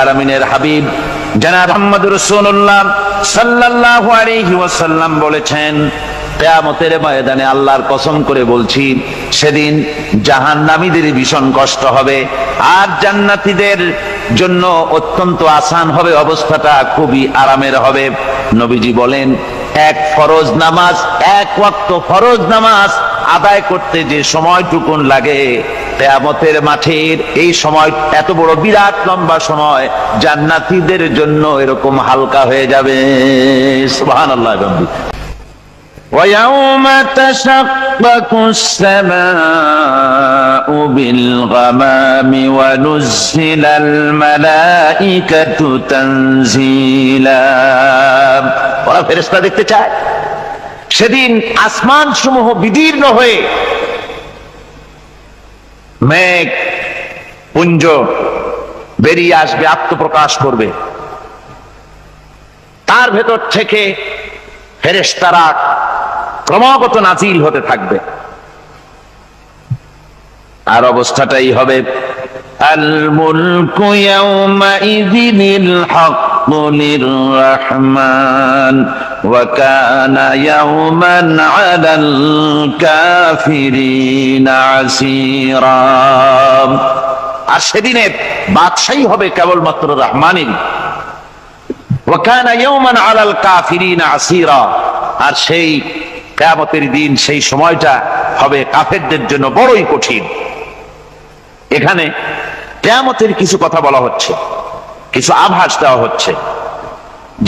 আলামিনের হাবিব জনাব মুহাম্মদুর রাসূলুল্লাহ সাল্লাল্লাহু আলাইহি ওয়াসাল্লাম বলেছেন, কিয়ামতের ময়দানে আল্লাহর কসম করে বলছি, সেদিন জাহান্নামীদের ভীষণ কষ্ট হবে আর জান্নাতীদের জন্য অত্যন্ত আসান হবে, অবস্থাটা খুবই আরামের হবে। নবীজি বলেন, এক ফরজ নামাজ, এক ওয়াক্ত ফরজ নামাজ আদায় করতে যে সময়টুকুন লাগে, কিয়ামতের মাঠের এই সময় এত বড় বিরাট লম্বা সময় জান্নাতীদের জন্য এরকম হালকা হয়ে যাবে। সুবহানাল্লাহ। وَيَوْمَ تَشَقَّقُ السَّمَاءُ بِالْغَمَامِ وَنُزِّلَ الْمَلَائِكَةُ تَنزِيلًا। ওরা ফেরেশতা দেখতে চায়। সেদিন আসমান সমূহ বিদীর্ণ হয়ে মেঘ পুঞ্জ বেরিয়ে আসবে, আত্মপ্রকাশ করবে। তার ভেতর থেকে ফেরেশতারা ক্রমাগত নাজিল হতে থাকবে। আর অবস্থাটাই হবে, আল মুলকু ইয়াউমাইযিনিল হাক্কু লিররহমান ওয়া কানা ইয়াওমান আলাল কাফিরিনা আসীরা। আর সেদিনের বাদশাহী হবে কেবলমাত্র রহমানের। ওয়া কানা ইয়াওমান আলাল কাফিরিনা আসীরা। আর সেই কিয়ামতের দিন, সেই সময়টা হবে কাফেরদের জন্য বড়ই কঠিন। এখানে কিয়ামতের কিছু কথা বলা হচ্ছে, কিছু আভাস দেওয়া হচ্ছে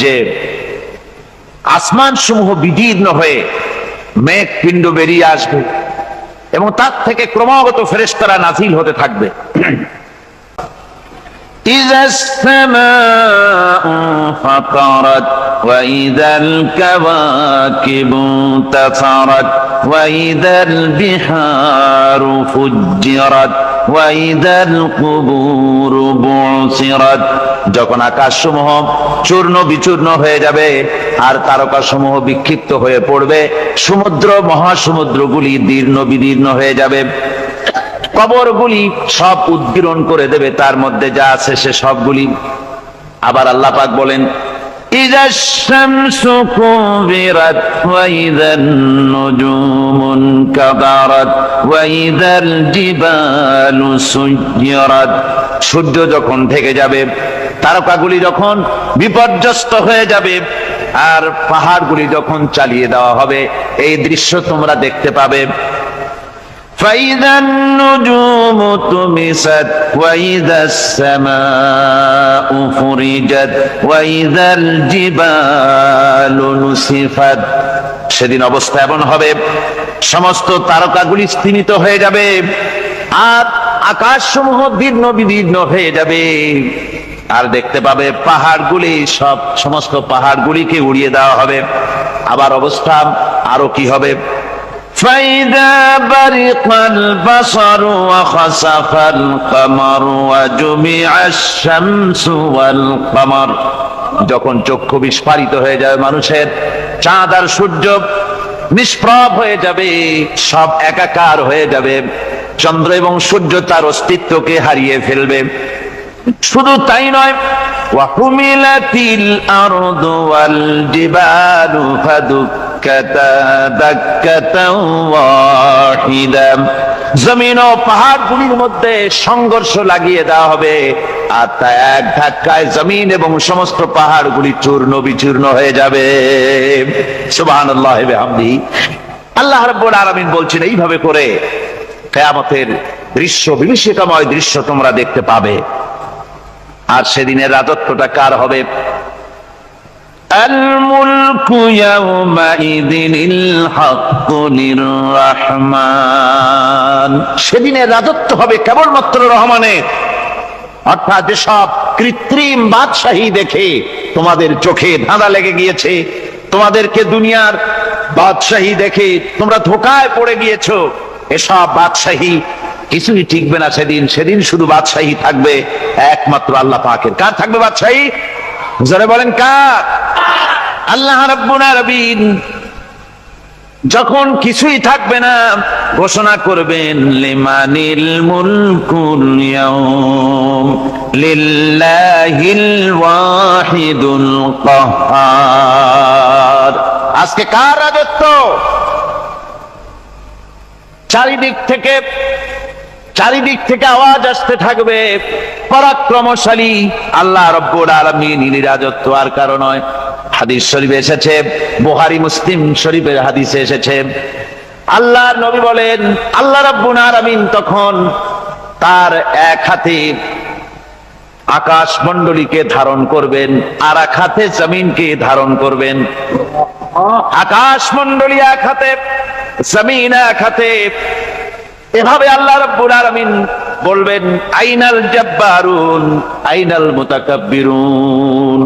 যে আসমান সমূহ বিদীর্ণ হয়ে মেঘ পিণ্ড বেরিয়ে আসবে এবং তার থেকে ক্রমাগত ফেরেশতারা নাজিল হতে থাকবে। إذا السماء فطرت وإذا الكواكب انتثرت وإذا البحار فجرت وإذا القبور بعثرت। যখন আকাশসমূহ চূর্ণ বিচূর্ণ হয়ে যাবে আর তারকাসমূহ বিক্ষিপ্ত হয়ে পড়বে, সমুদ্র মহাসমুদ্রগুলি দীর্ণ বিদীর্ণ হয়ে যাবে, কবরগুলি সব উদ্গীরণ করে দেবে, তার মধ্যে যা আছে সে সবগুলি। আবার আল্লাহ পাক বলেন, ইযাশ শামসু কুবিরাত ওয়া ইযান নুজুমুন কাদারাত ওয়া ইযাল জিবালু সুয়্যিরাত। সূর্য যখন ঢেকে যাবে, তারকাগুলি যখন বিপর্যস্ত হয়ে যাবে আর পাহাড়গুলি যখন চালিয়ে দেওয়া হবে, এই দৃশ্য তোমরা দেখতে পাবে। فَإِذَا النُّجُومُ طُمِسَتْ وَإِذَا السَّمَاءُ فُرِجَتْ وَإِذَا الْجِبَالُ نُسِفَتْ। সেদিন অবস্থা এমন হবে, সমস্ত তারকাগুলি স্তিমিত হয়ে যাবে আর আকাশসমূহ দীর্ণ বিদীর্ণ হয়ে যাবে। আর দেখতে পাবে পাহাড়গুলি, সমস্ত পাহাড়গুলিকে উড়িয়ে দেওয়া হবে। আবার অবস্থা আরো কি হবে, فَإِذَا بَرِقَ الْبَصَرُ وَخَسَفَ الْقَمَرُ وَجُمِعَ الشَّمْسُ وَالْقَمَرُ। যখন চক্ষু বিস্ফারিত হয়ে যাবে মানুষের, চাঁদ আর সূর্য নিষ্প্রভ হয়ে যাবে, সব একাকার হয়ে যাবে, চন্দ্র এবং সূর্য তার অস্তিত্বকে হারিয়ে ফেলবে। শুধু তাই নয়, ওয়াহুমিলাতিল আরদু ওয়াল জিবালু ফাদুক্কাতা দাক্কাতাও ওয়াহিদা। জমিন ও পাহাড়গুলির মধ্যে সংঘর্ষ লাগিয়ে দেওয়া হবে আর তা এক ধাক্কায় জমিন এবং সমস্ত পাহাড়গুলি চূর্ণ বিচূর্ণ হয়ে যাবে। সুবহানাল্লাহ ওয়া বিহামদিহি। আল্লাহ রাব্বুল আলামিন বলছেন, এইভাবে করে কিয়ামতের দৃশ্য, বিভীষিকাময় দৃশ্য তোমরা দেখতে পাবে। আর সেদিনের রাজত্বটা কার হবে? আল মুলকু ইয়াউমাইযিনিল হাক্কু লিররহমান। সেদিনের রাজত্ব হবে কেবলমাত্র রহমানের। অর্থাৎ যেসব কৃত্রিম বাদশাহী দেখে তোমাদের চোখে ধাঁধা লেগে গিয়েছে, তোমাদেরকে দুনিয়ার বাদশাহী দেখে তোমরা ধোঁকায় পড়ে গিয়েছো, এসব বাদশাহী কিছুই টিকবে না সেদিন। সেদিন শুধু বাদশাহী থাকবে একমাত্র আল্লাহ পাকের। কার থাকবে বাদশাহী? যারা বলেন কার? আল্লাহ রাব্বুল আলামিন। যখন কিছুই থাকবে না, ঘোষণা করবেন লিমানিল মুলকুল ইয়াউম লিল্লাহিল ওয়াহিদুল কাহ্হার। আজকে কার রাজত্ব? চারিদিক থেকে আওয়াজ আসতে থাকবে, পরাক্রমশালী আল্লাহ রাব্বুল আলামিনের রাজত্ব আর কারো নয়। হাদিস শরীফে এসেছে, বুখারী মুসলিম শরীফের হাদিসে এসেছে, আল্লাহর নবী বলেন আল্লাহ রাব্বুল আলামিন তখন তার এক হাতে আকাশ মণ্ডলীকে ধারণ করবেন, আর এক হাতে জমিনকে ধারণ করবেন। আকাশ মণ্ডলী এক হাতে, জমিন এক হাতে। এভাবে আল্লাহ রাব্বুল আলামিন বলবেন আইনাল জাব্বারুন আইনাল মুতাকাব্বিরুন।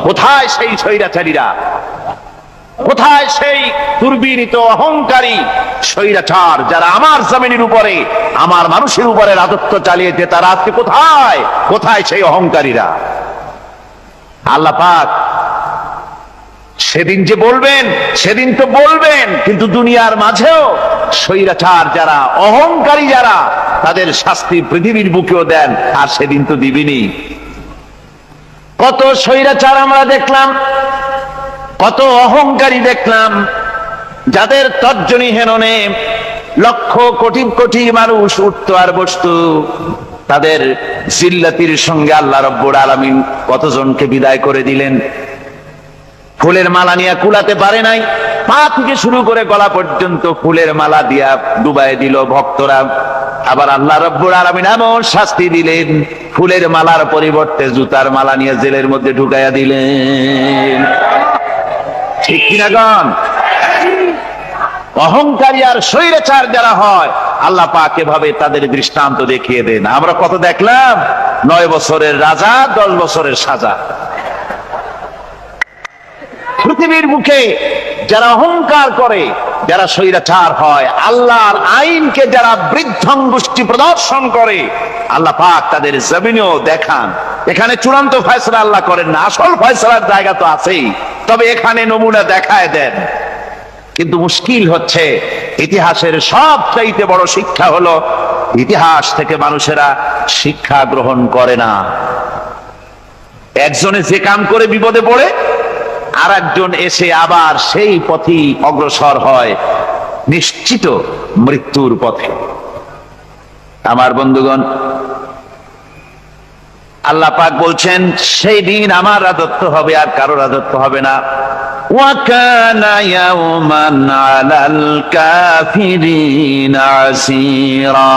কোথায় সেই স্বৈরাচারীরা? কোথায় সেই দুর্বিনীত অহংকারী স্বৈরাচার যারা আমার জমিনের উপরে, আমার মানুষের উপরে রাজত্ব চালিয়েছে? তারা আজকে কোথায়? কোথায় সেই অহংকারীরা? আল্লাহ পাক সেদিন যে বলবেন, সেদিন তো বলবেন, কিন্তু দুনিয়ার মাঝেও স্বৈরাচার যারা, অহংকারী যারা, তাদের শাস্তি পৃথিবীর বুকেও দেন, আর সেদিন তো দিবেনই। কত স্বৈরাচার আমরা দেখলাম, কত অহংকারী দেখলাম, যাদের তর্জনী হেননে লক্ষ কোটি কোটি মানুষ উঠতো আর বসতো। তাদের জিল্লাতির সঙ্গে আল্লাহ রাব্বুল আলামিন কতজনকে বিদায় করে দিলেন। ফুলের মালা নিয়ে কুলাতে পারে নাই, পা থেকে শুরু করে গলা পর্যন্ত ফুলের মালা দিয়া ডুবাই দিল ভক্তরা। আবার আল্লাহ রাব্বুল আলামিন এমন শাস্তি দিলেন, ফুলের মালার পরিবর্তে জুতার মালা নিয়ে জেলের মধ্যে ঢুকাইয়া দিলেন। ঠিক কিনা গণ? অহংকারী আর স্বৈরাচার যারা হয়, আল্লাহ পাক এভাবে তাদের দৃষ্টান্ত দেখিয়ে দেন। আমরা কত দেখলাম, 9 বছরের রাজা 10 বছরের সাজা। পৃথিবীর মুখে যারা অহংকার করে, যারা স্বৈরাচার হয়, আল্লাহর আইনকে যারা বৃদ্ধঙ্গুষ্টি প্রদর্শন করে, আল্লাহ পাক তাদের জমিনেও দেখান। এখানে চূড়ান্ত ফয়সালা আল্লাহ করেন না, আসল ফয়সালার জায়গা তো আছেই, তবে এখানে নমুনা দেখায় দেন। কিন্তু মুশকিল হচ্ছে, ইতিহাসের সবচাইতে বড় শিক্ষা হলো ইতিহাস থেকে মানুষেরা শিক্ষা গ্রহণ করে না। একজনে যে কাম করে বিপদে পড়ে, আর একজন এসে আবার সেই পথেই অগ্রসর হয়, নিশ্চিত মৃত্যুর পথে। আমার বন্ধুগণ, আল্লাহ পাক বলছেন সেই দিন আমার রাজত্ব হবে, আর কারো রাজত্ব হবে না। ওয়া কানা ইয়াওমান আলাল কাফিরিনা আসীরা।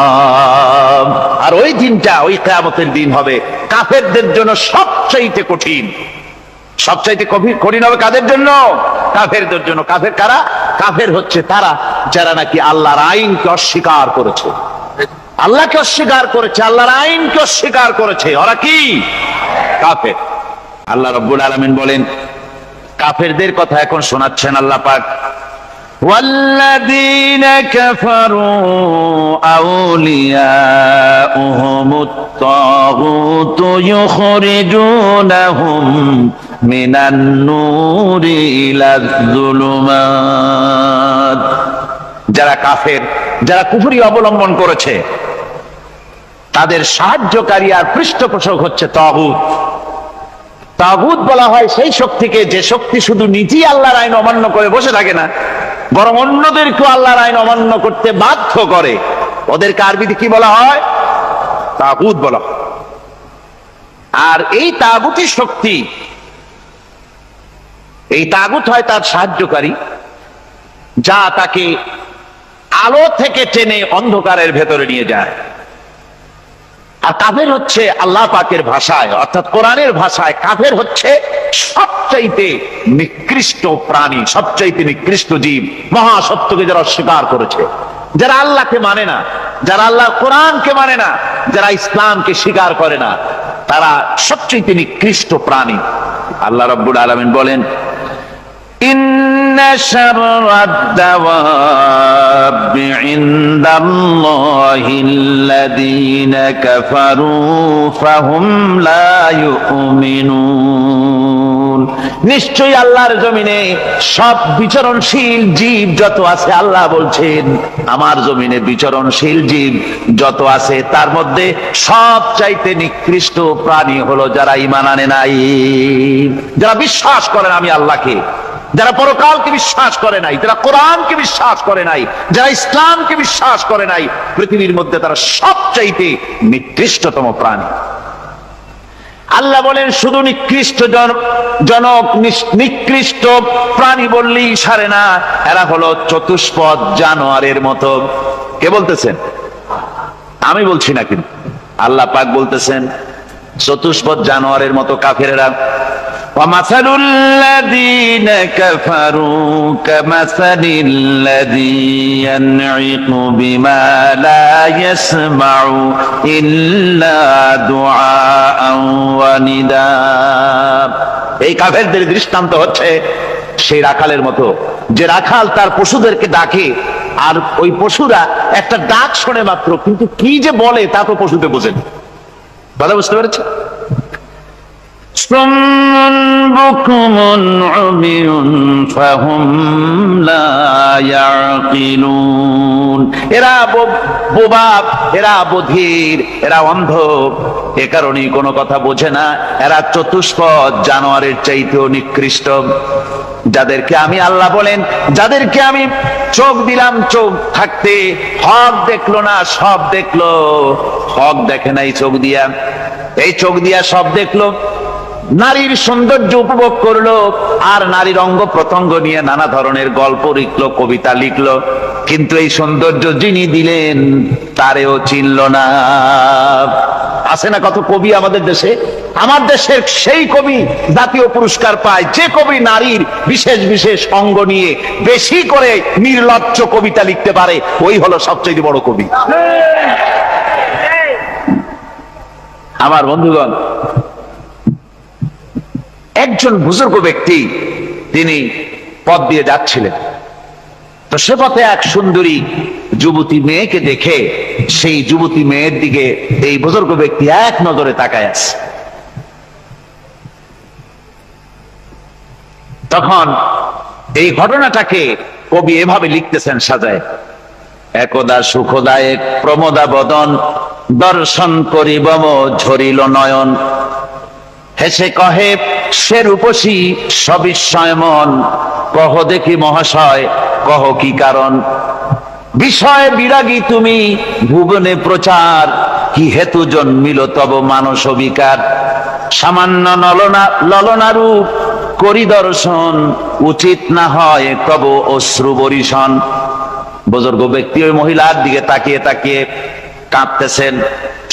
আর ওই দিনটা, ওই কিয়ামতের দিন হবে কাফেরদের জন্য সবচাইতে কঠিন। সবচাইতে কঠিন হবে কাদের জন্য? কাফেরদের জন্য। কাফের কারা? কাফের হচ্ছে তারা যারা নাকি আল্লাহর আইনকে অস্বীকার করেছে, আল্লাহকে অস্বীকার করেছে, আল্লাহর আইনকে অস্বীকার করেছে। ওরা কি? কাফের। আল্লাহ রাব্বুল আলামিন বলেন, কাফেরদের কথা এখন শোনাচ্ছেন আল্লাহ পাক। والذين كفروا أولياؤهم الطاغوت يخرجونهم من النور إلى الظلمات। যারা কাফের, যারা কুফরি অবলম্বন করেছে, তাদের সাহায্যকারী আর পৃষ্ঠপোষক হচ্ছে তাগুত। তাগুত বলা হয় সেই শক্তিকে, যে শক্তি শুধু নিজেই আল্লাহর আইন অমান্য করে বসে থাকে না, বরং অন্যদেরকেও আল্লাহর আইন অমান্য করতে বাধ্য করে। ওদেরকে আরবিতে কি বলা হয়? তাগুত বলা হয়। আর এই তাগুতি শক্তি, এই তাগুত হয় তার সাহায্যকারী, যা তাকে আলো থেকে টেনে অন্ধকারের ভেতরে নিয়ে যায়। আর কাফের হচ্ছে আল্লাহ পাকের ভাষায়, অর্থাৎ কোরআনের ভাষায়, কাফের হচ্ছে সবচাইতে নিকৃষ্ট প্রাণী, সবচাইতে নিকৃষ্ট জীব। মহাসত্যকে যারা অস্বীকার করেছে, যারা আল্লাহকে মানে না, যারা আল্লাহর কোরআনকে মানে না, যারা ইসলামকে স্বীকার করে না, তারা সবচাইতে নিকৃষ্ট প্রাণী। আল্লাহ রাব্বুল আলামিন বলেন, ইন্না শাররাদ দাওয়াবি ইনদাল্লাহিল্লাযীনা কাফারু ফাহুম লা ইউমিনুন। নিশ্চয়ই আল্লাহর জমিনে সব বিচরণশীল জীব যত আছে, আল্লাহ বলছেন আমার জমিনে বিচরণশীল জীব যত আছে তার মধ্যে সবচাইতে নিকৃষ্ট প্রাণী হলো যারা ঈমান আনে নাই, যারা বিশ্বাস করেন আমি আল্লাহকে, যারা পরকালকে বিশ্বাস করে নাই, যারা কোরআনকে বিশ্বাস করে নাই, যারা ইসলামকে বিশ্বাস করে নাই, পৃথিবীর মধ্যে তারা সবচাইতে নিকৃষ্টতম প্রাণী। আল্লাহ বলেন শুধু নিকৃষ্ট জনক নিকৃষ্ট প্রাণী বললেই সারে না, এরা হলো চতুষ্পদ জানোয়ারের মতো। কে বলতেছেন? আমি বলছি না, কিন্তু আল্লাহ পাক বলতেছেন চতুষ্পদ জানোয়ারের মতো কাফেরেরা। وَمَثَلُ الَّذِينَ كَفَرُوا كَمَثَلِ الَّذِي يَنْعِقُ بِمَا لَا يَسْمَعُ إِلَّا دُعَاءً وَنِدَاءً। এই কাফেরদের দৃষ্টান্ত হচ্ছে সেই রাখালের মতো, যে রাখাল তার পশুদেরকে ডাকে আর ওই পশুরা একটা ডাক শোনে মাত্র, কিন্তু কি যে বলে তা তো পশুতে বোঝেন। কথা বুঝতে পেরেছে? এরা বোবা, এরা বধির, এরা অন্ধ, এ কারণেই কোনো কথা বোঝে না। এরা চতুষ্পদ জানোয়ারের চাইতেও নিকৃষ্ট। যাদেরকে আমি আল্লাহ বলেন, যাদেরকে আমি চোখ দিলাম, চোখ থাকতে হক দেখলো না, সব দেখলো, হক দেখে নাই চোখ দিয়া, এই চোখ দিয়া সব দেখলো, নারীর সৌন্দর্য উপভোগ করলো, আর নারীর অঙ্গ প্রত্যঙ্গ নিয়ে নানা ধরনের গল্প লিখলো, কবিতা লিখলো, কিন্তু এই সৌন্দর্য যিনি দিলেন তারেও চিনল না। আছে না কত কবি আমাদের দেশে? আমার দেশের সেই কবি জাতীয় পুরস্কার পায় যে কবি নারীর বিশেষ বিশেষ অঙ্গ নিয়ে বেশি করে নির্লজ্জ কবিতা লিখতে পারে, ওই হলো সবচেয়ে বড় কবি। আমার বন্ধুগণ, একজন বুজুর্গ ব্যক্তি তিনি পথ দিয়ে যাচ্ছিলেন, তো সে পথে এক সুন্দরী যুবতী মেয়েকে দেখে সেই যুবতী মেয়ের দিকে এই বুজুর্গ ব্যক্তি এক নজরে তাকায় আছে। তখন এই ঘটনাটাকে কবি এভাবে লিখতেছেন সাজায়: একদা সুখদায়ক প্রমোদা বদন দর্শন করিবম ঝরিল নয়ন, হেসে কহে সে রূপসী সবিস্ময় মন, কহ দেখি মহাশয় কহ কি কারণ, বিষয় বিরাগী তুমি ভুবনে প্রচার, কি হেতু জন্মিল তব মানস বিকার, সামান্য ললনা রূপ করি দর্শন, উচিত না হয় তব অশ্রু বরিশন। বুজুর্গ ব্যক্তি ওই মহিলার দিকে তাকিয়ে তাকিয়ে কাঁদতেছেন।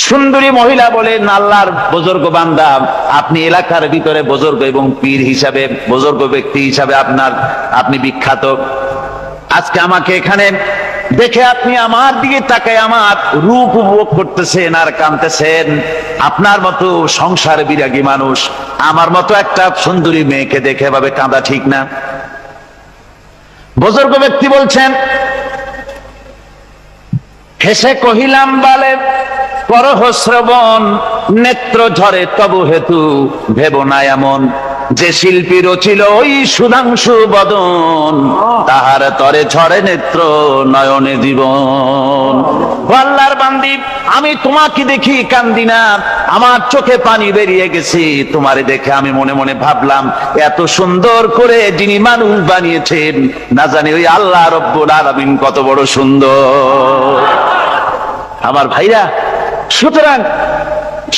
সুন্দরী মহিলা বলেন, আল্লাহর বুজুর্গ বান্দা, আপনি এলাকার ভিতরে বুজুর্গ এবং পীর হিসাবে, বুজুর্গ ব্যক্তি হিসাবে আপনি বিখ্যাত। আজকে আমাকে এখানে দেখে আপনি আমার দিকে তাকায় আমার রূপ উপভোগ করতেছেন আর কাঁদতেছেন। আপনার মতো সংসার বিরাগী মানুষ আমার মতো একটা সুন্দরী মেয়েকে দেখে ভাবে কাঁদা ঠিক না। বুজুর্গ ব্যক্তি বলছেন, হেসে কহিলাম বালে করহ শ্রবণ, নেত্র ঝরে তবু হেতু ভেব না এমন, যে শিল্পী রচিল ওই সুধাংশু বদন, তাহার তরে ঝরে নেত্র নয়নে জীবন। আল্লাহর বান্দি, আমি তোমাকে দেখি কান্দি না, আমার চোখে পানি বেরিয়ে গেছে। তোমারে দেখে আমি মনে মনে ভাবলাম, এত সুন্দর করে যিনি মানুষ বানিয়েছেন না জানি ওই আল্লাহ রব্বুল আলামিন কত বড় সুন্দর। আমার ভাইরা, সুতরাং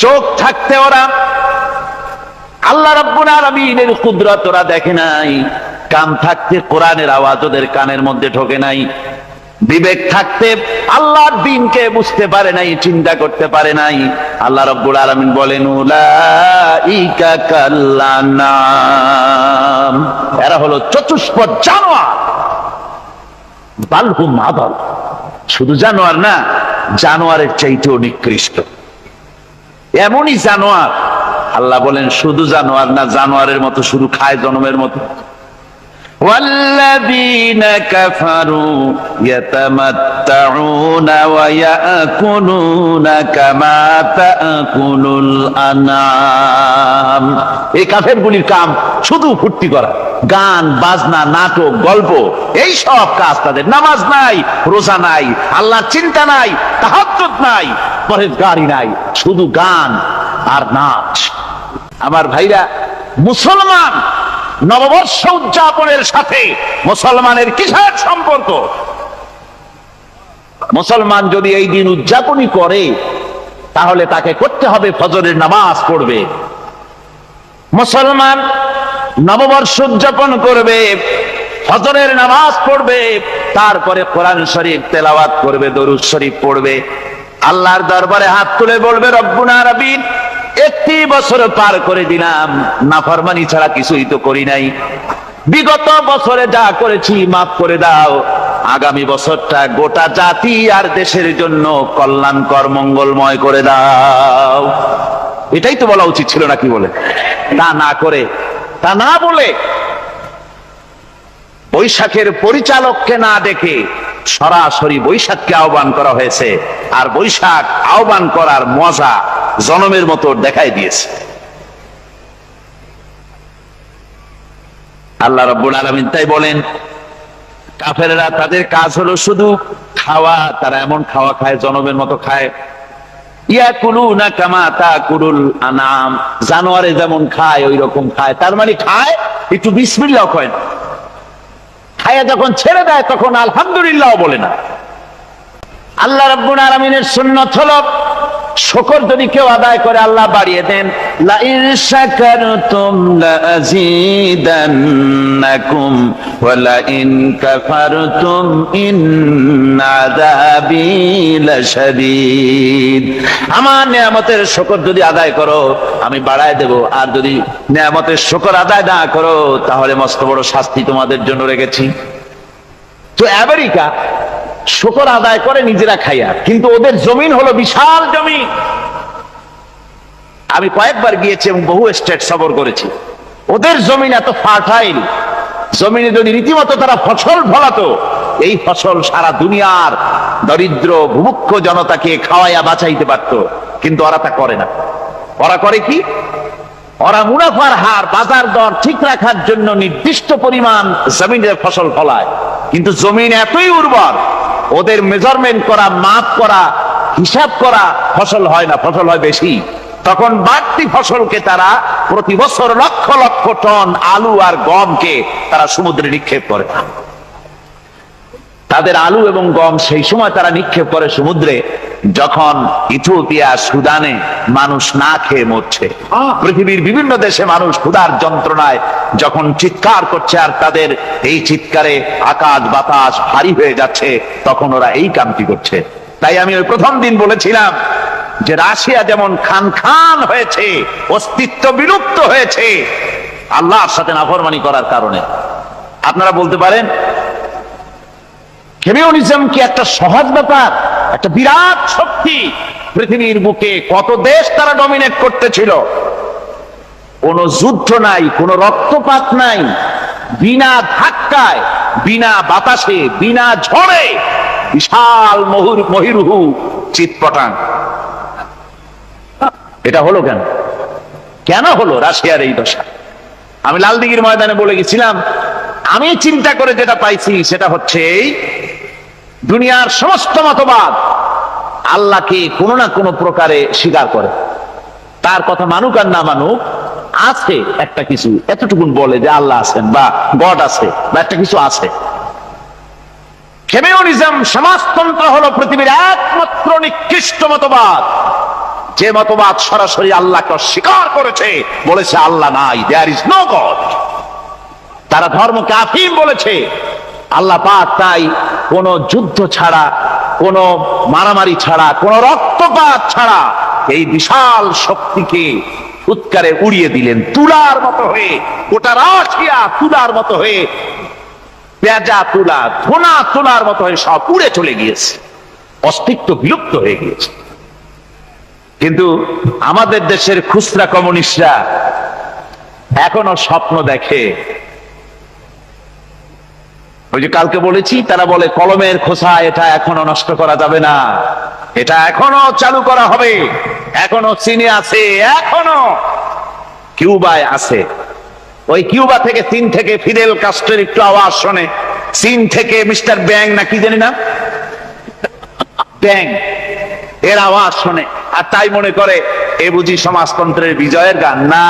চোখ থাকতে ওরা আল্লাহ রাব্বুল আলামিনের কুদরত ওরা দেখে নাই, কান থাকতে কোরআনের আওয়াজ ওদের কানের মধ্যে ঢোকে নাই, বিবেক থাকতে আল্লাহর দ্বীনকে বুঝতে পারে নাই, চিন্তা করতে পারে নাই। আল্লাহ রাব্বুল আলামিন বলেন, উলাইকা কাল্লানাম, এরা হলো চতুষ্পদ জানোয়ার, বালহুম আদাল, শুধু জানোয়ার না, জানোয়ারের চাইতেও নিকৃষ্ট। এমনই জানোয়ার, আল্লাহ বলেন শুধু জানোয়ার না, জানোয়ারের মতো শুধু খায় জনমের মতো। والذين كفروا يتمتعون ويأكلون كما تأكل الأنعام এই কাফেরগুলির কাম শুধু ফুর্তি করা, গান বাজনা, নাটক, গল্প, এই সব কাজ তাদের। নামাজ নাই, রোজা নাই, আল্লাহর চিন্তা নাই, তাহাজ্জুদ নাই, পরেজগারি নাই, শুধু গান আর নাচ। আমার ভাইরা, মুসলমান নববর্ষ উদযাপনের সাথে মুসলমানের কিসের সম্পর্ক? মুসলমান যদি এই দিন উদযাপনই করে তাহলে তাকে করতে হবে ফজরের নামাজ পড়বে। মুসলমান নববর্ষ উদযাপন করবে, ফজরের নামাজ পড়বে, তারপরে কোরআন শরীফ তেলাওয়াত করবে, দরুদ শরীফ পড়বে, আল্লাহর দরবারে হাত তুলে বলবে, রব্বুনা রাব্বিন, একটি বছর পার করে দিলাম, নাফরমানি ছাড়া কিছুই তো করি নাই, বিগত বছরে যা করেছি মাফ করে দাও, আগামী বছরটা গোটা জাতি আর দেশের জন্য কল্যাণকর মঙ্গলময় করে দাও। এটাই তো বলা উচিত ছিল নাকি বলে? তা না করে, তা না বলে, বৈশাখের পরিচালককে না দেখে সরাসরি বৈশাখকে আহ্বান করা হয়েছে। আর বৈশাখ আহ্বান করার মজা জনমের মতো দেখাই দিয়েছে। আল্লাহ রাব্বুল আলামিন তাই বলেন, কাফেররা তাদের কাজ হলো শুধু খাওয়া, তারা এমন খাওয়া খায় জনমের মতো খায়। ইয়াকুলুনা কামা তাকুলুল আনাম, জানোয়ারে যেমন খায় ওই রকম খায়। তার মানে খায়, একটু বিসমিল্লাহ কয় না, খায়া যখন ছেড়ে দেয় তখন আলহামদুলিল্লাহ বলে না। আল্লাহ রাব্বুল আলামিনের সুন্নাত হলো শুকর যদি কেউ আদায় করে আল্লাহ বাড়িয়ে দেন, লা ইন শাকারতুম লাযীদান্নাকুম ওয়া লা ইন কাফারতুম ইন্না আযাবী লাশাদীদ। আমার নিয়ামতের শুকর যদি আদায় করো আমি বাড়ায় দেব, আর যদি নিয়ামতের শুকর আদায় না করো তাহলে মস্ত বড় শাস্তি তোমাদের জন্য রেখেছি। তো আমেরিকা শুকর আদায় করে নিজেরা খাইয়া, কিন্তু ওদের জমিন হলো বিশাল জমিন। আমি কয়েকবার গিয়েছি এবং বহু স্টেট সফর করেছি। ওদের জমিন এত ফার্টাইল, জমিনে যদি রীতিমতো তারা ফসল ফলাতো, এই ফসল সারা দুনিয়ার দরিদ্র ভূমুক্ষ জনতাকে খাওয়াইয়া বাঁচাইতে পারত। কিন্তু ওরা তা করে না। ওরা করে কি? ওরা মুনাফার হার, বাজার দর ঠিক রাখার জন্য নির্দিষ্ট পরিমাণ জমিনের ফসল ফলায়, কিন্তু জমিন এতই উর্বর, ওদের মেজারমেন্ট করা, মাপ করা, হিসাব করা ফসল হয় না, ফসল হয় বেশি। তখন বাড়তি ফসলকে তারা প্রতি বছর লক্ষ লক্ষ টন আলু আর গমকে তারা সমুদ্রে নিক্ষেপ করে। তাদের আলু এবং গম সেই সময় তারা নিক্ষেপ করে সমুদ্রে যখন ইথিওপিয়া, সুদানে মানুষ না খেয়ে মরছে। পৃথিবীর বিভিন্ন দেশে মানুষ ক্ষুধার যন্ত্রণায় যখন চিৎকার করছে, আর তাদের এই চিৎকারে আকাশ বাতাস ভারী হয়ে যাচ্ছে, তখন ওরা এই কামটি করছে। তাই আমি ওই প্রথম দিন বলেছিলাম যে রাশিয়া যেমন খান খান হয়েছে, অস্তিত্ব বিলুপ্ত হয়েছে আল্লাহর সাথে নাফরমানি করার কারণে। আপনারা বলতে পারেন কমিউনিজম কি একটা সহজ ব্যাপার? একটা বিরাট শক্তি পৃথিবীর বুকে, কত দেশ তারা ডমিনেট করতেছিল। কোন যুদ্ধ নাই, কোন রক্তপাত নাই, বিনা ধাক্কায়, বিনা বাতাসে, বিনা ঝড়ে বিশাল মহিরুহু চিৎপটাং। এটা হলো কেন? কেন হলো রাশিয়ার এই দশা? আমি লালদিঘির ময়দানে বলে গেছিলাম, আমি চিন্তা করে যেটা পাইছি সেটা হচ্ছে দুনিয়ার সমস্ত মতবাদ আল্লাহকে কোনো না কোনো প্রকারে স্বীকার করে। তার কথা মানুক আর না মানুক, আছে একটা কিছু, এতটুকুন বলে যে আল্লাহ আছেন বা গড আছে বা একটা কিছু আছে। কমিউনিজম, সমাজতন্ত্র হলো পৃথিবীর একমাত্র নিকৃষ্ট মতবাদ, যে মতবাদ সরাসরি আল্লাহকে অস্বীকার করেছে, বলেছে আল্লাহ নাই, দেয়ার ইজ নো গড। তারা ধর্মকে আফিম বলেছে। আল্লাহ পাক তাই কোন যুদ্ধ ছাড়া, কোন মারামারি ছাড়া, কোন রক্তপাত ছাড়া এই বিশাল শক্তিকে উৎকারে উড়িয়ে দিলেন, তুলার মতো হয়ে। গোটা রাশিয়া তুলার মতো হয়ে, পেঁজা তুলা, ধোনা তুলার মতো হয়ে সব উড়ে চলে গিয়েছে, অস্তিত্ব বিলুপ্ত হয়ে গিয়েছে। কিন্তু আমাদের দেশের খুচরা কমিউনিস্টরা এখনো স্বপ্ন দেখে। ওই যে কালকে বলেছি, তারা বলে কলমের খোসা এটা এখনো নষ্ট করা যাবে না, এটা এখনো চালু করা হবে, এখনো চীনে আছে, এখনো কিউবায় আছে। ওই কিউবা থেকে, চীন থেকে ফিদেল কাস্ট্রোর একটু আওয়াজ শোনে, চীন থেকে মিস্টার ব্যাং না কি জানি না, ব্যাং এর আওয়াজ শোনে, আর তাই মনে করে এ বুঝি সমাজতন্ত্রের বিজয়ের গান। না,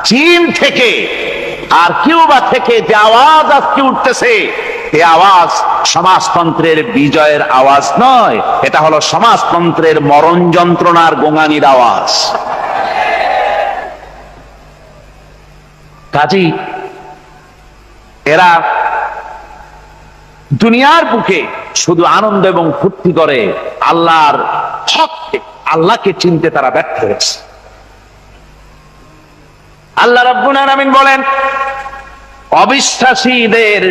চীন থেকে আর কিউবা থেকে যে আওয়াজ আজকে উঠতেছে, এই আওয়াজ সমাজতন্ত্রের বিজয়ের আওয়াজ নয়, এটা হলো সমাজতন্ত্রের মরণ যন্ত্রণার গোঙানির আওয়াজ। কাজী এরা দুনিয়ার বুকে শুধু আনন্দ এবং ফুর্তি করে, আল্লাহর হককে, আল্লাহকে চিনতে তারা ব্যর্থ হয়েছে। আল্লাহ রাব্বুল আলামিন বলেন, অবিশ্বাসীদের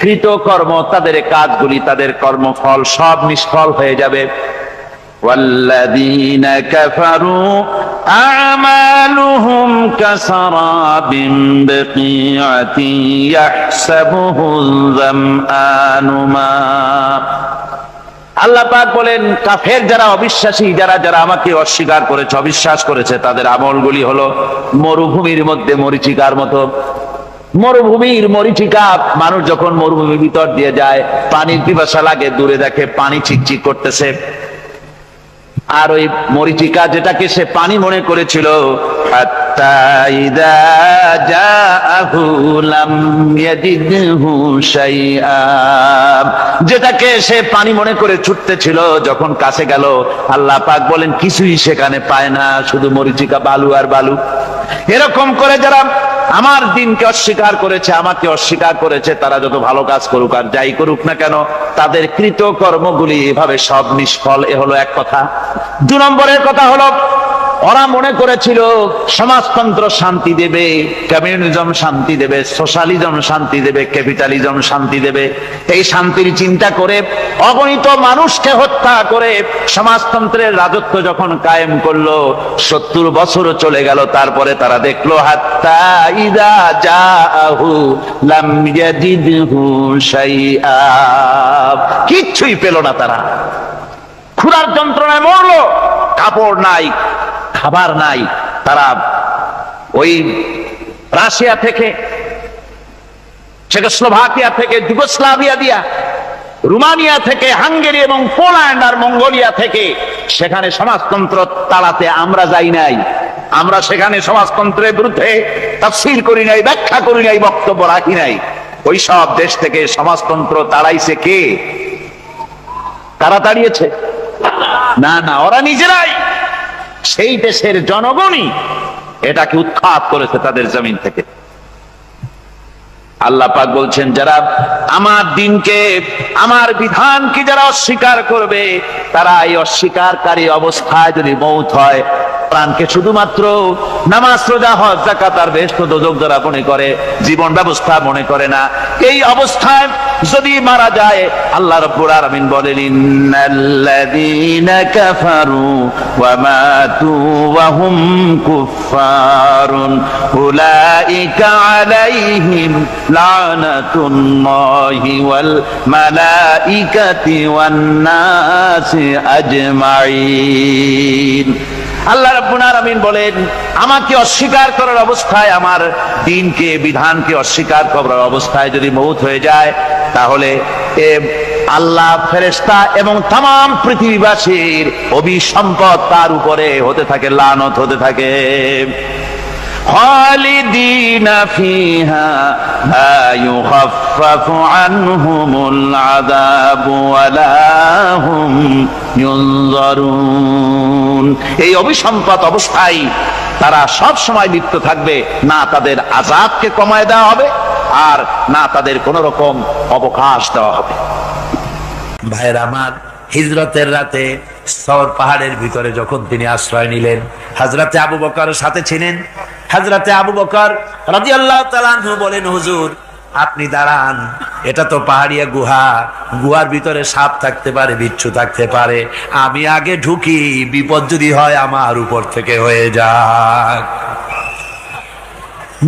কৃতকর্ম, তাদের কাজগুলি, তাদের কর্মফল সব নিষ্ফল হয়ে যাবে। ওয়াল্লাযীনা কাফারু আ'মালুহুম কাসারাবিন বিকিআতিন ইয়াহসাবুহুল যামআনু মা। আল্লাহ পাক বলেন, কাফের যারা, অবিশ্বাসী যারা, যারা আমাকে অস্বীকার করেছে, অবিশ্বাস করেছে, তাদের আমলগুলি হলো মরুভূমির মধ্যে মরীচিকার মতো। মরুভূমির মরীচিকা, মানুষ যখন মরুভূমির ভিতর দিয়ে যায়, পানির পিপাসা লাগে, দূরে দেখে পানি চিকচিক করতেছে, আর ওই মরীচিকা যেটাকে সে পানি মনে করেছিল, হাত্তা ইযা জাআহু লাম ইয়াজিদহু শাইআ, যেটাকে সে পানি মনে করে ছুটতেছিল, যখন কাছে গেল, আল্লাহ পাক বলেন কিছুই সেখানে পায় না, শুধু মরীচিকা, বালু আর বালু। এরকম করে যারা আমার দিনকে অস্বীকার করেছে, আমাকে অস্বীকার করেছে, তারা যত ভালো কাজ করুক আর যাই করুক না কেন, তাদের কৃত কর্মগুলি এভাবে সব নিষ্ফল। এ হলো এক কথা। 2 নম্বরের কথা হলো, ওরা মনে করেছিল সমাজতন্ত্র শান্তি দেবে, কমিউনিজম শান্তি দেবে, সোশ্যালিজম শান্তি দেবে, ক্যাপিটালিজম শান্তি দেবে। এই শান্তির চিন্তা করে অগণিত মানুষকে হত্যা করে সমাজতন্ত্রের রাজত্ব যখন কায়েম করলো, 70 বছরও চলে গেল, তারপরে তারা দেখলো হাত্তা ইযা জাআহু লাম ইয়াজিদহু শাইআ, কিচ্ছুই পেল না। তারা ক্ষুধার যন্ত্রণায় মরলো, কাপড় নাই, খাবার নাই। তারা ওই রাশিয়া থেকে, চেকোস্লোভাকিয়া থেকে, যুগোস্লাভিয়া দিয়া, রোমানিয়া থেকে, হাঙ্গেরি এবং পোল্যান্ড আর মঙ্গোলিয়া থেকে, সেখানে সমাজতন্ত্র তাড়াতে আমরা যাই নাই। আমরা সেখানে সমাজতন্ত্রের বিরুদ্ধে তাফসীর করি নাই, ব্যাখ্যা করি নাই, বক্তব্য রাখি নাই। ওই সব দেশ থেকে সমাজতন্ত্র তাড়াইছে কে? তারা তাড়িয়েছে? না না, ওরা নিজেরাই, সেই দেশের জনগণই এটাকে উৎখাত করেছে তাদের জমিন থেকে। আল্লাহ পাক বলছেন, যারা আমার দিনকে, আমার বিধানকে যারা অস্বীকার করবে, তারা এই অস্বীকারী অবস্থায় যদি মৌত হয়, প্রাণকে শুধুমাত্র নামাজ, রোজা, হজ, যাকাত আর বেহেশত দোজখ যারা মনে করে, জীবন ব্যবস্থা মনে করে না, এই অবস্থায় যদি মারা যায়, আল্লাহ রাব্বুল আলামিন বলেন, ইন্নাল্লাযীনা কাফারু ওয়া মাতু ওয়া হুম কুফফারুন উলাইকা আলাইহিম লানাতুল্লাহি ওয়াল মালাইকাতি ওয়ান নাসি আজমাইন। আল্লাহ রাব্বুল আলামিন বলেন, আমাকে অস্বীকার করার অবস্থায়, আমার দ্বীনকে, বিধানকে অস্বীকার করার অবস্থায় যদি মৌত হয়ে যায়, তাহলে আল্লাহ, ফেরেশতা এবং তামাম পৃথিবীবাসীর অভিসম্পদ তার উপরে হতে থাকে, লানত হতে থাকে। খালিদিনা ফিহা লা ইউখাফফাফু আনহুমুল আযাবু ওয়া লা হুম ইউনজারুন। এই অভিসম্পদ অবস্থায় তারা সব সময় লিপ্ত থাকবে, না তাদের আযাবকে কমায় দেওয়া হবে, আর না তাদের কোন রকম অবকাশ দেওয়া হবে। ভাইরা আমার, হিজরতের রাতে সওর পাহাড়ের ভিতরে যখন তিনি আশ্রয় নিলেন, হযরতে আবু বকর সাথে ছিলেন। হযরতে আবু বকর রাদিয়াল্লাহু তাআলা আনহু বলেন, হুজুর আপনি দাঁড়ান, এটা তো পাহাড়িয়া গুহা, গুহার ভিতরে সাপ থাকতে পারে, বিচ্ছু থাকতে পারে, আমি আগে ঢুকি, বিপদ যদি হয় আমার উপর থেকে হয়ে যাক।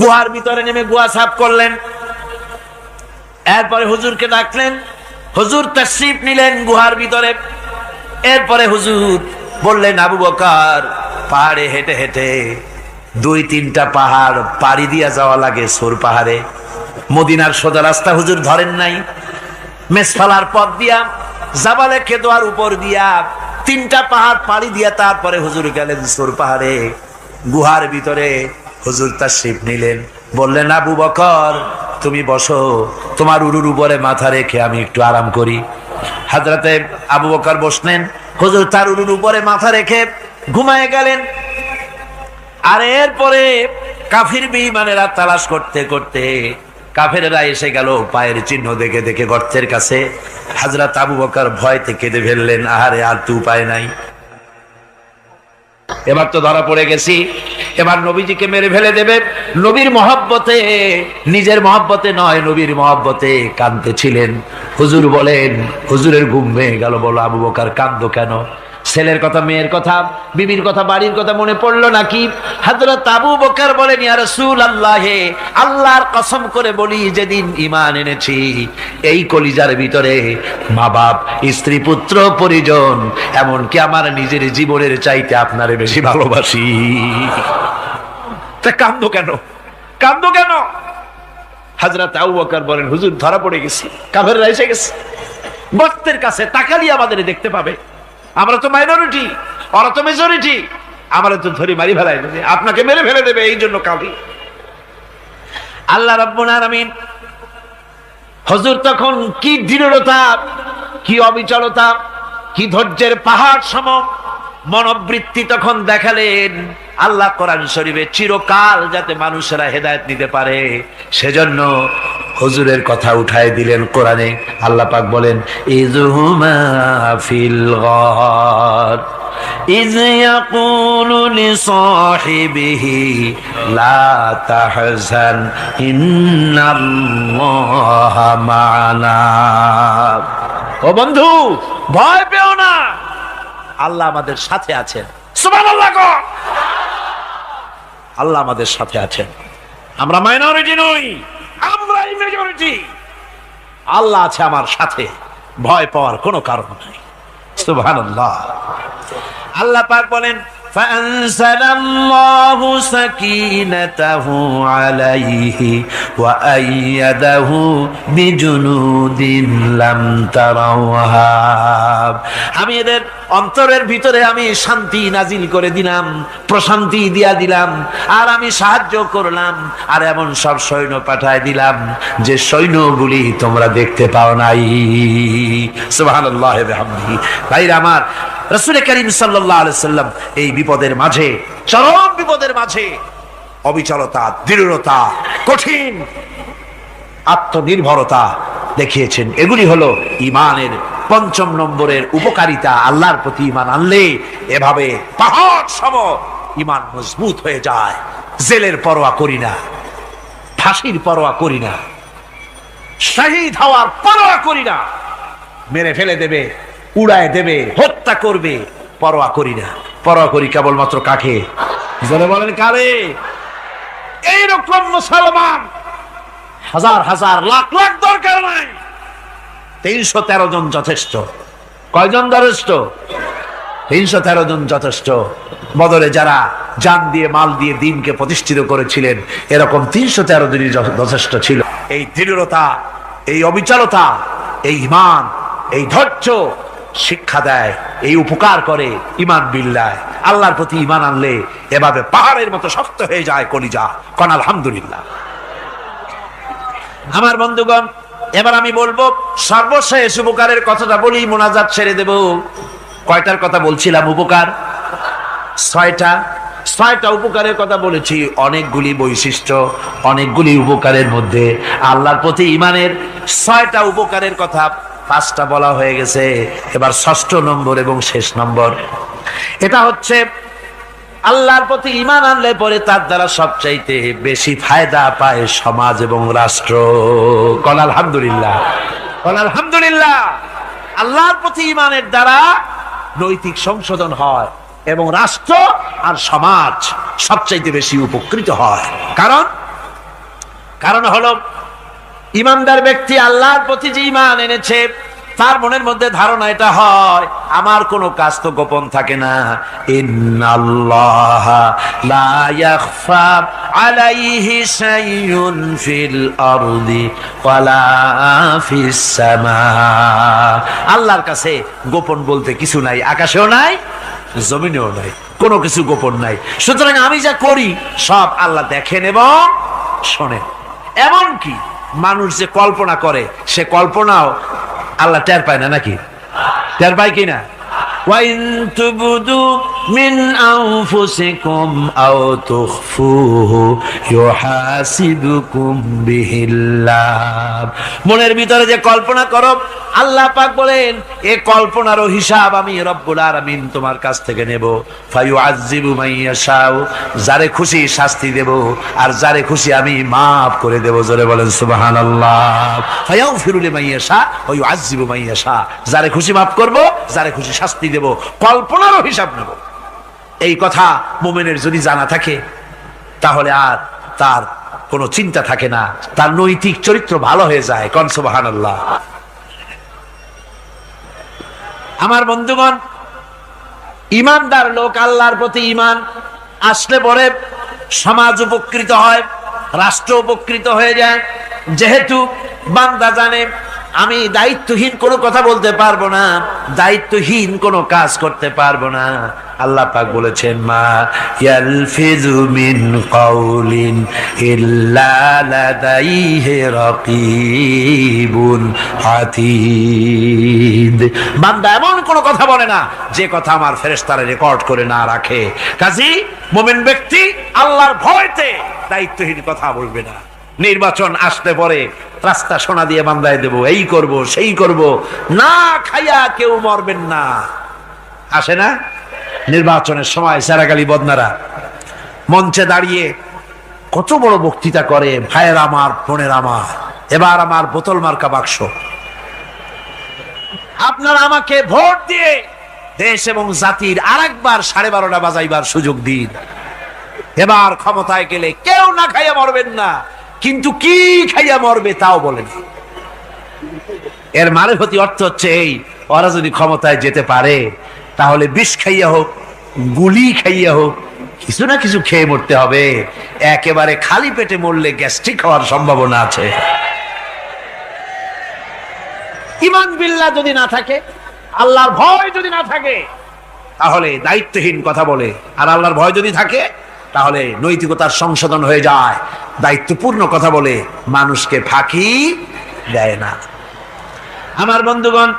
গুহার ভিতরে নেমে গুহা সাফ করলেন, এরপরে হুজুরকে ডাকলেন, হুজুর তাশরীফ নিলেন গুহার ভিতরে। এরপরে হুজুর বললেন, আবু বকর পাহাড়ে হেঁটে হেঁটে 2-3টা পাহাড় পাড়ি দিয়া যাওয়া লাগে সোর পাহাড়ে। মদিনার সোজা রাস্তা হুজুর ধরেন নাই, মেসফালার পথ দিয়া জাবালে কেদোয়ার উপর দিয়া 3টা পাহাড় পাড়ি দিয়া তারপরে হুজুর গেলেন সোর পাহাড়ে। গুহার ভিতরে হুজুর তাশরীফ নিলেন, বললেন আবু বকর তুমি বসো, তোমার উরুর উপরে মাথা রেখে আমি একটু আরাম করি। হযরতে আবু বকর বসলেন, হুজুর তার উরুর উপরে মাথা রেখে ঘুমায় গেলেন। আর এরপরে কাফির বেঈমানেরা তালাশ করতে করতে কাফেরেরা এসে গেল পায়ের চিহ্ন দেখে দেখে গর্তের কাছে। হযরত আবু বকর ভয়তে কেঁদে ফেললেন, আহারে আর তো উপায় নাই, এবার তো ধরা পড়ে গেছি, এবার নবীজিকে মেরে ফেলে দেবে। নবীর মহব্বতে, নিজের মহব্বতে নয়, নবীর মহব্বতে কাঁদতেছিলেন। হুজুর বলেন, হুজুরের ঘুম ভেঙে গেল। বলো আবু বকর কাঁদো কেন? ছেলের কথা, মেয়ের কথা, বিবির কথা, বাড়ির কথা মনে পড়লো নাকি? হযরত আবু বকর বলেন, ইয়া রাসূলুল্লাহ, আল্লাহর কসম করে বলি যেদিন ঈমান এনেছি এই কলিজার ভিতরে মা বাপ, স্ত্রী, পুত্র, পরিজন, এমনকি আমার নিজের জীবনের চাইতে আপনারে বেশি ভালোবাসি। তা কাঁদো কেন? কাঁদো কেন? হযরত আবু বকর বলেন, হুজুর ধরা পড়ে গেছি, কাফেররা এসে গেছে, গর্তের কাছে তাকালি আমাদের দেখতে পাবে, আমরা তো মাইনরিটি, ওরা তো মেজরিটি, আমরা তো ধরে মারি ফেলাই দেবে, আপনাকে মেরে ফেলে দেবে, এই জন্য কাঁদি। আল্লাহ রাব্বুল আলামিন হুজুর তখন কি দৃঢ়তা, কি অবিচলতা, কি ধৈর্যের পাহাড় সম মনোবৃত্তি তখন দেখালেন। আল্লাহ কোরআন শরীফে চিরকাল যাতে মানুষেরা হেদায়েত নিতে পারে সেজন্য হুজুরের কথা উঠায় দিলেন কোরআনে। আল্লাহ পাক বলেন, ইযহুমা ফিল গার ইয ইয়াকুলু লিসাহিবিহি লা তাহজান ইন্নাল্লাহা মা'ানা। ও বন্ধু, ভয় পেও না, আল্লাহ আমাদের সাথে আছেন। সুবহানাল্লাহ। আল্লাহ আমাদের সাথে আছেন, আমরা মাইনরিটি নই, আমরাই মেজরিটি। আল্লাহ আছে আমার সাথে, ভয় পাওয়ার কোনো কারণ নাই। সুবহানাল্লাহ। আল্লাহ পাক বলেন, ফাআনসালাল্লাহু সাকিনাতাহু আলাইহি ওয়া আইয়াদাহু বিজুনুদিন লাম তারাওহা। আমি এদের অন্তরের ভিতরে আমি শান্তি নাজিল করে দিলাম, প্রশান্তি দিয়া দিলাম, আর আমি সাহায্য করলাম, আর এমন সব সৈন্য পাঠায় দিলাম যে সৈন্যগুলি তোমরা দেখতে পাও নাই। সুবহানাল্লাহ ওয়া বিহামদিহি। ভাইরা আমার, রাসূল করিম সাল্লাল্লাহু আলাইহি সাল্লাম এই বিপদের মাঝে, চরম বিপদের মাঝে অবিচলতা, দৃঢ়তা, কঠিন আত্মনির্ভরতা দেখিয়েছেন। এগুলি হলো ঈমানের 5 নম্বরের উপকারিতা। আল্লাহর প্রতি ঈমান আনলে এভাবে পাহাড় সম ঈমান মজবুত হয়ে যায়। জেলের পরোয়া করি না, ফাঁসির পরোয়া করি না, শহীদ হওয়ার পরোয়া করি না, মেরে ফেলে দেবে, উড়ায় দেবে, হত্যা করবে, পরোয়া করি না। পরোয়া করি কেবলমাত্র কাকে? জোরে বলেন কারে? এইরকম মুসলমান হাজার হাজার লাখ লাখ দরকার নাই, 313 জন যথেষ্ট। কয়জন যথেষ্ট? 313 জন যথেষ্ট। বদরে যারা জান দিয়ে, মাল দিয়ে দ্বীনকে প্রতিষ্ঠিত করেছিলেন, এরকম 313 জনই যথেষ্ট ছিল। এই দৃঢ়তা, এই অবিচলতা, এই ঈমান, এই ধৈর্য শিক্ষা দেয়, এই উপকার করে ঈমান বিল্লাহ। আল্লাহর প্রতি ঈমান আনলে এভাবে পাহাড়ের মতো শক্ত হয়ে যায় কলিজা। কোন আলহামদুলিল্লাহ। আমার বন্ধুগণ, এবার আমি বলবো সর্বশেষ উপকারের কথাটা বলি, মোনাজাত ছেড়ে দেব। কয়টার কথা বলছিলাম? উপকার 6টা উপকারের কথা বলেছি। অনেকগুলি বৈশিষ্ট্য, অনেকগুলি উপকারের মধ্যে আল্লাহর প্রতি ঈমানের 6টা উপকারের কথা 5টা বলা হয়ে গেছে। এবার 6ষ্ঠ নম্বর এবং শেষ নম্বর, এটা হচ্ছে আল্লাহর প্রতি ঈমান আনলে পরে তার দ্বারা সবচাইতে বেশি ফায়দা পায় সমাজ এবং রাষ্ট্র। কোন আলহামদুলিল্লাহ, কোন আলহামদুলিল্লাহ। আল্লাহর প্রতি ঈমানের দ্বারা নৈতিক সংশোধন হয় এবং রাষ্ট্র আর সমাজ সবচাইতে বেশি উপকৃত হয়। কারণ হলো ইমানদার ব্যক্তি আল্লাহর প্রতি যে ঈমান এনেছে, তার মনের মধ্যে ধারণা এটা হয়, আমার কোনো কাজ তো গোপন থাকে না। ইন্নাল্লাহা লা ইয়াখফা আলাইহি শাইউন ফিল আরদি ওয়ালা ফিস সামা। আল্লাহর কাছে গোপন বলতে কিছু নাই, আকাশেও নাই, জমিনেও নাই, কোনো কিছু গোপন নাই। সুতরাং আমি যা করি সব আল্লাহ দেখেন এবং শোনেন। এমনকি মানুষ যে কল্পনা করে সে কল্পনাও আল্লাহ টের পায় না, নাকি টের পায় কিনা? وَإِن تُبْدُوا مِنْ أَنفُسِكُمْ أَوْ تُخْفُوهُ يُحَاسِبْكُم بِهِ اللَّهُ। মনের ভিতরে যে কল্পনা করো, আল্লাহ পাক বলেন এই কল্পনারও হিসাব আমি রব্বুল আলামিন তোমার কাছ থেকে নেব। ফায়ুআযযিবু মান ইয়াশাউ, যারে খুশি শাস্তি দেব আর যারে খুশি আমি maaf করে দেব। জোরে বলেন সুবহানাল্লাহ। ফায়াগফিরু লিমান ইয়াশা ওয়া ইউআযযিবু মান ইয়াশা, যারে খুশি maaf করব, যারে খুশি শাস্তি দেব, কল্পনারও হিসাব নেব। এই কথা মুমিনের যদি জানা থাকে তাহলে আর তার কোনো চিন্তা থাকে না, তার নৈতিক চরিত্র ভালো হয়ে যায়। কোন সুবহানাল্লাহ। আমার বন্ধুগণ, ইমানদার লোক, আল্লাহর প্রতি ইমান আসলে পরে সমাজ উপকৃত হয়, রাষ্ট্র উপকৃত হয়ে যায়। যেহেতু বান্দা জানে আমি দায়িত্বহীন কোনো কথা বলতে পারবো না, দায়িত্বহীন কোনো কাজ করতে পারবো না। আল্লাহ পাক বলেছেন, মা ইয়ালফিযু মিন কাউলিন ইল্লা লাদাইহি রাকীবুন আতীদ। বান্দা এমন কোনো কথা বলে না যে কথা আমার ফেরেশতারা রেকর্ড করে না রাখে। কাজী মুমিন ব্যক্তি আল্লাহর ভয়তে দায়িত্বহীন কথা বলবে না। নির্বাচন আসতে পরে রাস্তা সোনা দিয়ে বান্দায় দেব, এই করব সেই করব, না খাইয়া কেউ মরবেন না। আসে না নির্বাচনের সময় সেরাগালি বদনারা মঞ্চে দাঁড়িয়ে কত বড় বক্তৃতা করে, ভাইয়ের আমার, বোনের আমার, এবার আমার বোতল মার্কা বাক্স, আপনারা আমাকে ভোট দিয়ে দেশ এবং জাতির আরেকবার 12:30 বাজাইবার সুযোগ দিন। এবার ক্ষমতায় গেলে কেউ না খাইয়া মরবেন না, কিন্তু কি খাইয়া মরবে তাও বলেন। এর মারফতি অর্থ হচ্ছে এই, ওরা যদি ক্ষমতায় যেতে পারে তাহলে বিষ খাইয়া হোক, গুলি খাইয়া হোক, কিছু না কিছু খেয়ে মরতে হবে। একেবারে খালি পেটে মরলে গ্যাস্ট্রিক হওয়ার সম্ভাবনা আছে। ঈমান বিল্লাহ যদি না থাকে, আল্লাহর ভয় যদি না থাকে, তাহলে দায়িত্বহীন কথা বলে। আর আল্লাহর ভয় যদি থাকে তাহলে নৈতিকতার সংশোধন হয়ে যায়, দায়িত্বপূর্ণ কথা বলে, মানুষকে ফাঁকি দেয় না। আমার বন্ধুগণ,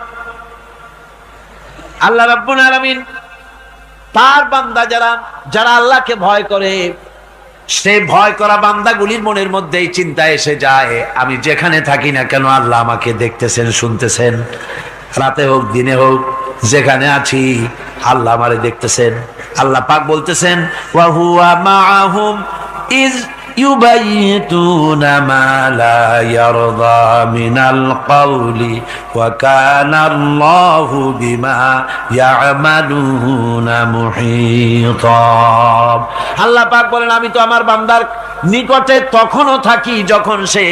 আল্লাহ রাব্বুল আলামিন তার বান্দা যারা আল্লাহকে ভয় করে, সে ভয় করা বান্দাগুলির মনের মধ্যে এই চিন্তা এসে যায়, আমি যেখানে থাকি না কেন আল্লাহ আমাকে দেখতেছেন, শুনতেছেন। রাতে হোক দিনে হোক যেখানে আছি আল্লাহ আমারে দেখতেছেন। আল্লাহ পাক বলতেছেন, ওয়া হুয়া মাআহুম ইজ ইউবাইতুনা মা লা ইয়ারদা মিনাল কাওলি ওয়া কানা আল্লাহু বিমা ইয়ামালুনা মুহীতা। আল্লাহ পাক বলেন, আমি তো আমার বান্দার নিকটে তখনও থাকি যখন সে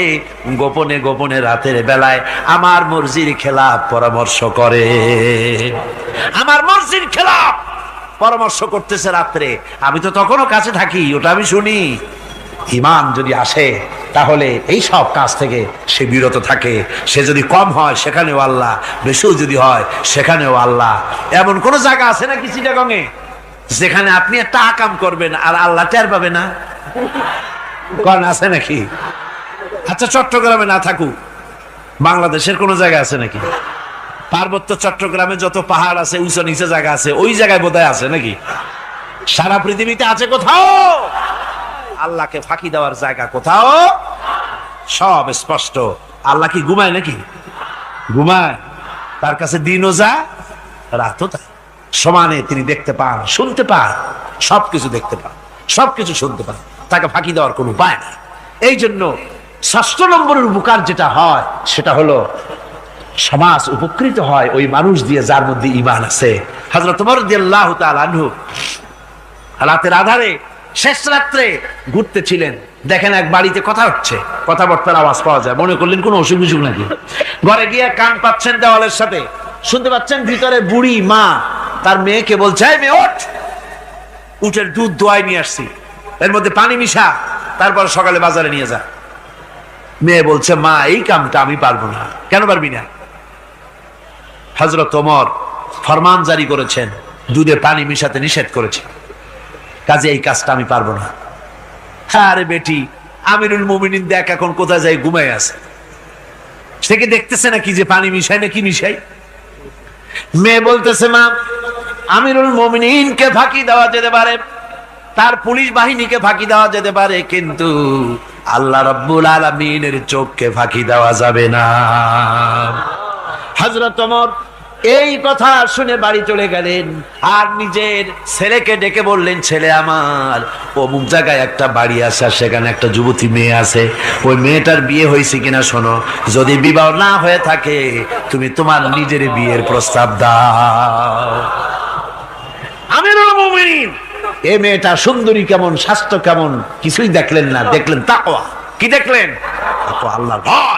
গোপনে গোপনে রাতের বেলায় আমার মর্জির খেলাফ পরামর্শ করে। আমার মর্জির খেলাফ পরামর্শ করতেছে রাত্রে, আমি তো তখনও কাছে থাকি, ওটা আমি শুনি। ঈমান যদি আসে তাহলে এই সব কাজ থেকে সে বিরত থাকে। সে যদি কম হয় সেখানেও আল্লাহ, বেশিও যদি হয় সেখানেও আল্লাহ। এমন কোন জায়গা আছে নাকি চিটাগংয়ে যেখানে আপনি একটা আকাম করবেন আর আল্লাহ টের পাবে না? কোন আছে নাকি? আচ্ছা, চট্টগ্রামে না থাকুক, বাংলাদেশের কোন জায়গা আছে নাকি? পার্বত্য চট্টগ্রামে যত পাহাড় আছে, উঁচু নিচে জায়গা আছে, ওই জায়গায় বোধহয় আছে নাকি? সারা পৃথিবীতে আছে কোথাও? আল্লাহকে ফাঁকি দেওয়ার জায়গা কোথাও? সব স্পষ্ট। আল্লাহ কি ঘুমায় নাকি? ঘুমায়? তার কাছে দিনও যা, রাতও তাই। সমানে তিনি দেখতে পান, শুনতে পান, সবকিছু দেখতে পান, সবকিছু শুনতে পান। তাকে ফাঁকি দেওয়ার কোনো উপায় নাই। এই জন্য ৬ষ্ঠ নম্বরের উপকার যেটা হয় সেটা হলো সমাজ উপকৃত হয় ওই মানুষ দিয়ে যার মধ্যে ঈমান আছে। হযরত ওমর রাদিয়াল্লাহু তাআলা আনহু রাতের আধারে শেষ রাত্রে ঘুরতেছিলেন, দেখেন এক বাড়িতে কথা হচ্ছে, কথাবার্তার আওয়াজ পাওয়া যায়, মনে করলেন কোন অসুখ বিসুখ নাকি। ঘরে গিয়ে কান পাচ্ছেন দেওয়ালের সাথে, শুনতে পাচ্ছেন ভিতরে বুড়ি মা তার মেয়েকে বলছে, এই মেয়ে ওঠ, উটের দুধ দোয়াই নিয়ে আসছি, এর মধ্যে পানি মিশা, তারপর সকালে বাজারে নিয়ে যা। মেয়ে বলছে, মা এই কামটা আমি পারবো না। কেন পারবি না? হযরত ওমর ফরমান জারি করেছেন, দুধে পানি মিশাতে নিষেধ করেছেন, কাজে এই কাজটা আমি পারবো না। আরে বেটি, আমিরুল মুমিনিন দেখ এখন কোথায় যায়, ঘুমায় আছে, সে কি দেখতেছে নাকি যে পানি মিশাই না কি মিশাই? মেয়ে বলতেছে, মা আমিরুল মুমিনিনকে ফাঁকি দেওয়া যেতে পারে, তার পুলিশ বাহিনীকে ফাঁকি দেওয়া যেতে পারে, কিন্তু আল্লাহ রাব্বুল আলামিনের চোখকে ফাঁকি দেওয়া যাবে না। হযরত ওমর এই কথা শুনে বাড়ি চলে গেলেন, আর নিজের ছেলেকে ডেকে বললেন, ছেলে আমার, অমুক জায়গায় একটা বাড়ি আছে, আর সেখানে একটা যুবতী মেয়ে আছে, ওই মেয়েটার বিয়ে হয়েছে কিনা শোনো, যদি বিবাহ না হয়ে থাকে তুমি তোমার নিজের বিয়ের প্রস্তাব দাও। আমিরুল মুমিনিন এই মেয়েটা সুন্দরী কেমন, স্বাস্থ্য কেমন কিছুই দেখলেন না, দেখলেন তাকওয়া। কি দেখলেন? তাকওয়া, আল্লাহর ভয়।